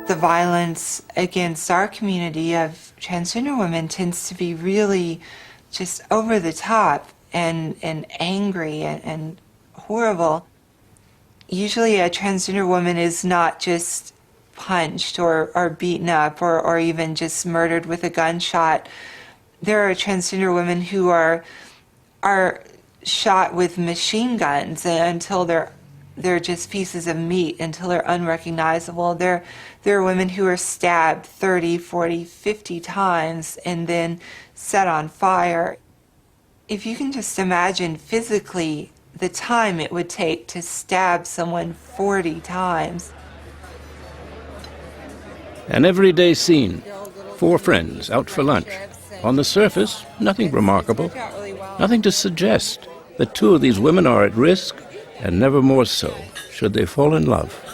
The violence against our community of transgender women tends to be really just over the top and angry and horrible. Usually a transgender woman is not just punched or beaten up or even just murdered with a gunshot. There are transgender women who are shot with machine guns until they're just pieces of meat, until they're unrecognizable. There are women who are stabbed 30, 40, 50 times and then set on fire. If you can just imagine physically the time it would take to stab someone 40 times. An everyday scene. 4 friends out for lunch. On the surface, nothing remarkable. Nothing to suggest that 2 of these women are at risk, and never more so should they fall in love.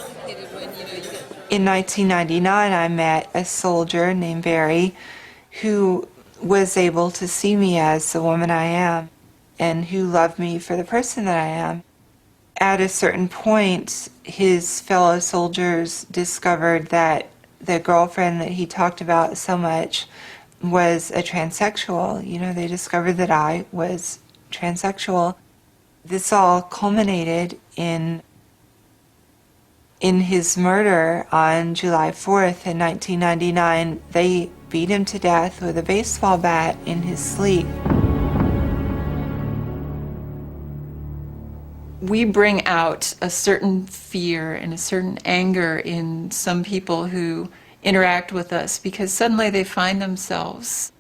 In 1999, I met a soldier named Barry who was able to see me as the woman I am and who loved me for the person that I am. At a certain point, his fellow soldiers discovered that the girlfriend that he talked about so much was a transsexual. You know, they discovered that I was transsexual. This all culminated in his murder on July 4th in 1999. They beat him to death with a baseball bat in his sleep. We bring out a certain fear and a certain anger in some people who interact with us because suddenly they find themselves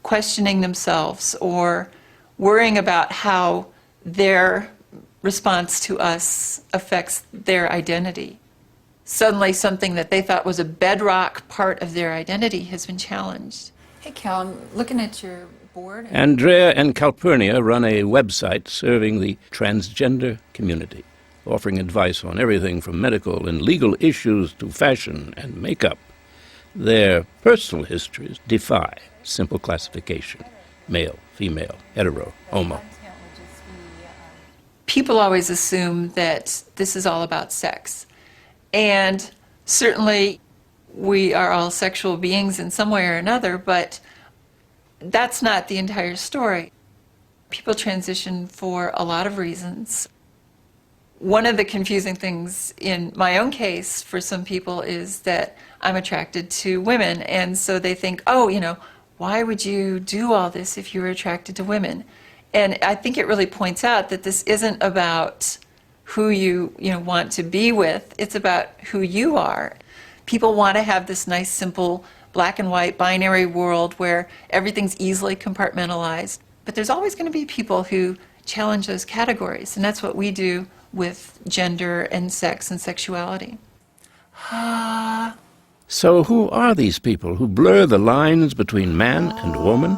questioning themselves or worrying about how their response to us affects their identity. Suddenly something that they thought was a bedrock part of their identity has been challenged. Hey Cal, I'm looking at your board. Andrea and Calpurnia run a website serving the transgender community, offering advice on everything from medical and legal issues to fashion and makeup. Their personal histories defy simple classification: male, female, hetero, homo. People always assume that this is all about sex. And certainly we are all sexual beings in some way or another, but that's not the entire story. People transition for a lot of reasons. One of the confusing things in my own case for some people is that I'm attracted to women, and so they think, oh, you know, why would you do all this if you were attracted to women? And I think it really points out that this isn't about who you want to be with, it's about who you are. People want to have this nice, simple, black and white, binary world where everything's easily compartmentalized. But there's always going to be people who challenge those categories, and that's what we do with gender and sex and sexuality. So who are these people who blur the lines between man and woman?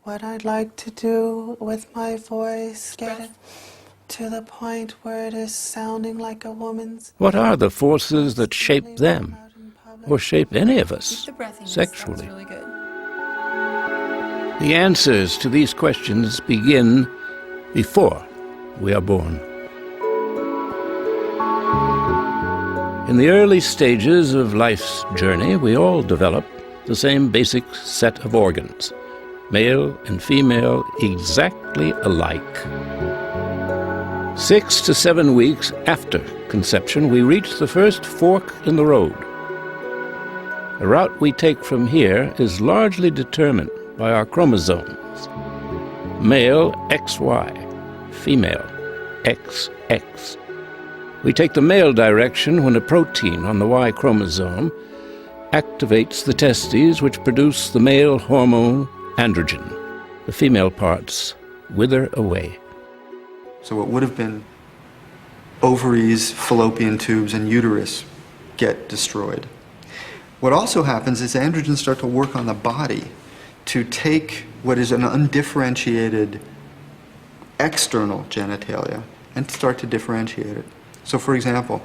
What I'd like to do with my voice, get it to the point where it is sounding like a woman's. What are the forces that shape them, or shape any of us, sexually? Really good. The answers to these questions begin before we are born. In the early stages of life's journey, we all develop the same basic set of organs, male and female exactly alike. 6 to 7 weeks after conception, we reach the first fork in the road. The route we take from here is largely determined by our chromosomes. Male XY, female XX. We take the male direction when a protein on the Y chromosome activates the testes, which produce the male hormone androgen. The female parts wither away. So what would have been ovaries, fallopian tubes, and uterus get destroyed. What also happens is androgens start to work on the body to take what is an undifferentiated external genitalia and start to differentiate it. So for example,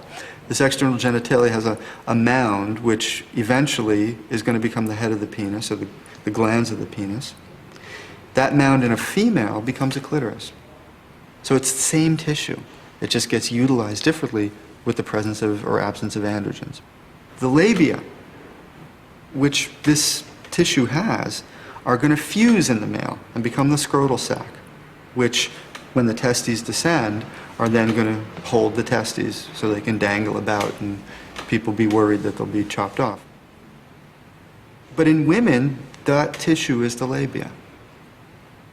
this external genitalia has a mound which eventually is going to become the head of the penis, or the glands of the penis. That mound in a female becomes a clitoris. So it's the same tissue. It just gets utilized differently with the presence of or absence of androgens. The labia, which this tissue has, are going to fuse in the male and become the scrotal sac, which, when the testes descend, are then going to hold the testes so they can dangle about and people be worried that they'll be chopped off. But in women, that tissue is the labia.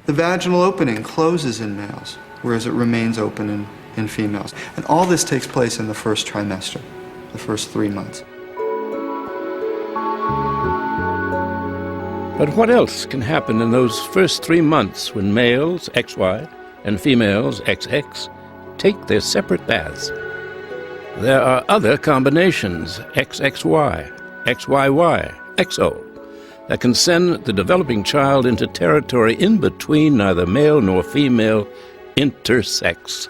The vaginal opening closes in males, whereas it remains open in females. And all this takes place in the first trimester, the first 3 months. But what else can happen in those first 3 months when males, XY, and females, XX, take their separate baths? There are other combinations, XXY, XYY, XO, that can send the developing child into territory in between neither male nor female, intersex.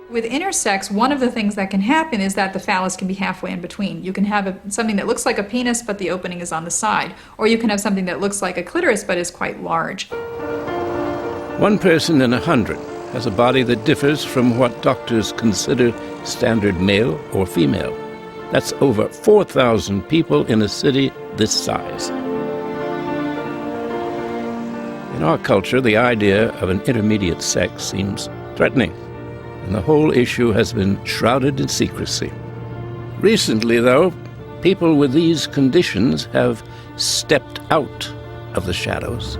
With intersex, one of the things that can happen is that the phallus can be halfway in between. You can have something that looks like a penis, but the opening is on the side. Or you can have something that looks like a clitoris, but is quite large. 1 person in 100 has a body that differs from what doctors consider standard male or female. That's over 4,000 people in a city this size. In our culture, the idea of an intermediate sex seems threatening, and the whole issue has been shrouded in secrecy. Recently, though, people with these conditions have stepped out of the shadows